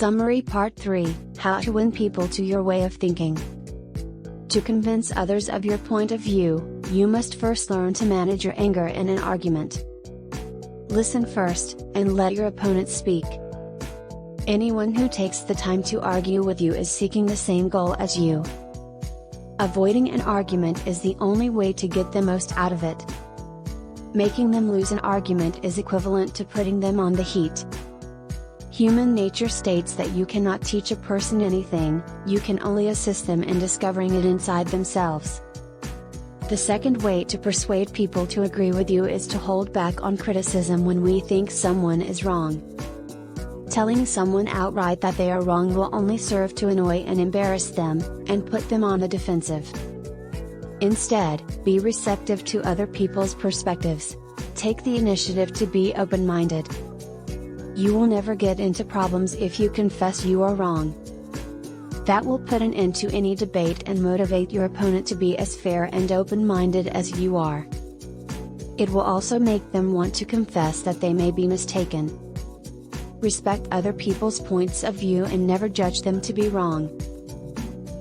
Summary Part 3, How to Win People to Your Way of Thinking. To convince others of your point of view, you must first learn to manage your anger in an argument. Listen first, and let your opponent speak. Anyone who takes the time to argue with you is seeking the same goal as you. Avoiding an argument is the only way to get the most out of it. Making them lose an argument is equivalent to putting them on the heat. Human nature states that you cannot teach a person anything, you can only assist them in discovering it inside themselves. The second way to persuade people to agree with you is to hold back on criticism when we think someone is wrong. Telling someone outright that they are wrong will only serve to annoy and embarrass them, and put them on the defensive. Instead, be receptive to other people's perspectives. Take the initiative to be open-minded. You will never get into problems if you confess you are wrong. That will put an end to any debate and motivate your opponent to be as fair and open-minded as you are. It will also make them want to confess that they may be mistaken. Respect other people's points of view and never judge them to be wrong.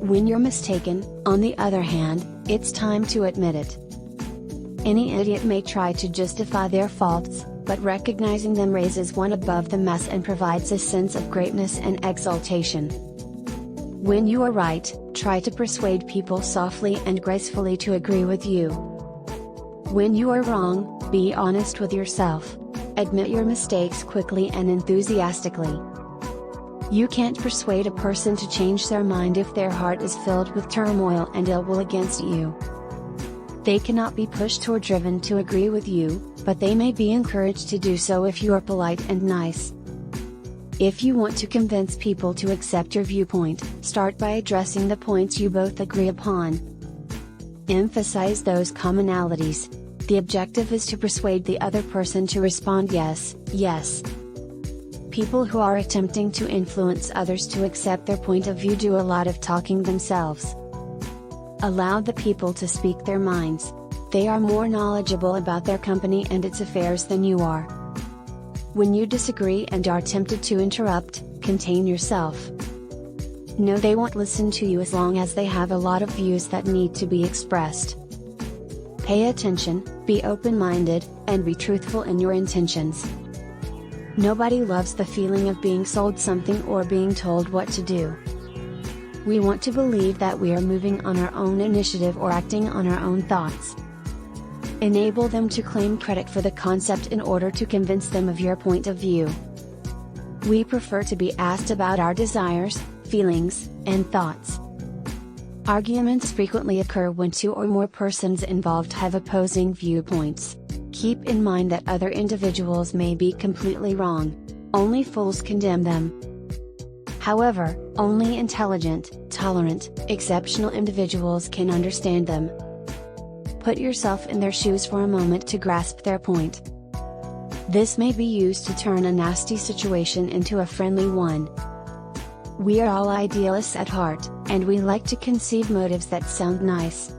When you're mistaken, on the other hand, it's time to admit it. Any idiot may try to justify their faults, but recognizing them raises one above the mess and provides a sense of greatness and exaltation. When you are right, try to persuade people softly and gracefully to agree with you. When you are wrong, be honest with yourself. Admit your mistakes quickly and enthusiastically. You can't persuade a person to change their mind if their heart is filled with turmoil and ill will against you. They cannot be pushed or driven to agree with you, but they may be encouraged to do so if you are polite and nice. If you want to convince people to accept your viewpoint, start by addressing the points you both agree upon. Emphasize those commonalities. The objective is to persuade the other person to respond yes, yes. People who are attempting to influence others to accept their point of view do a lot of talking themselves. Allow the people to speak their minds. They are more knowledgeable about their company and its affairs than you are. When you disagree and are tempted to interrupt, contain yourself. No, they won't listen to you as long as they have a lot of views that need to be expressed. Pay attention, be open-minded, and be truthful in your intentions. Nobody loves the feeling of being sold something or being told what to do. We want to believe that we are moving on our own initiative or acting on our own thoughts. Enable them to claim credit for the concept in order to convince them of your point of view. We prefer to be asked about our desires, feelings, and thoughts. Arguments frequently occur when two or more persons involved have opposing viewpoints. Keep in mind that other individuals may be completely wrong. Only fools condemn them. However, only intelligent, tolerant, exceptional individuals can understand them. Put yourself in their shoes for a moment to grasp their point. This may be used to turn a nasty situation into a friendly one. We are all idealists at heart, and we like to conceive motives that sound nice.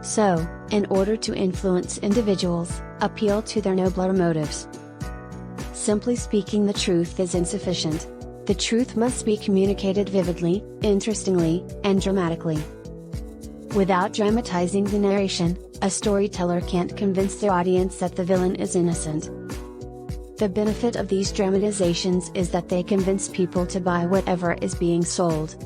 So, in order to influence individuals, appeal to their nobler motives. Simply speaking the truth is insufficient. The truth must be communicated vividly, interestingly, and dramatically. Without dramatizing the narration, a storyteller can't convince their audience that the villain is innocent. The benefit of these dramatizations is that they convince people to buy whatever is being sold.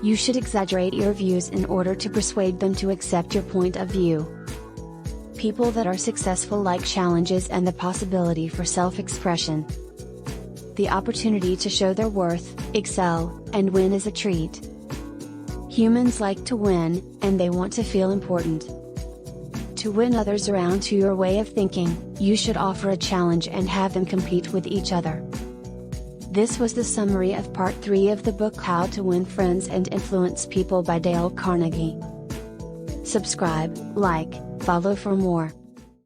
You should exaggerate your views in order to persuade them to accept your point of view. People that are successful like challenges and the possibility for self-expression. The opportunity to show their worth, excel, and win is a treat. Humans like to win, and they want to feel important. To win others around to your way of thinking, you should offer a challenge and have them compete with each other. This was the summary of Part 3 of the book How to Win Friends and Influence People by Dale Carnegie. Subscribe, like, follow for more.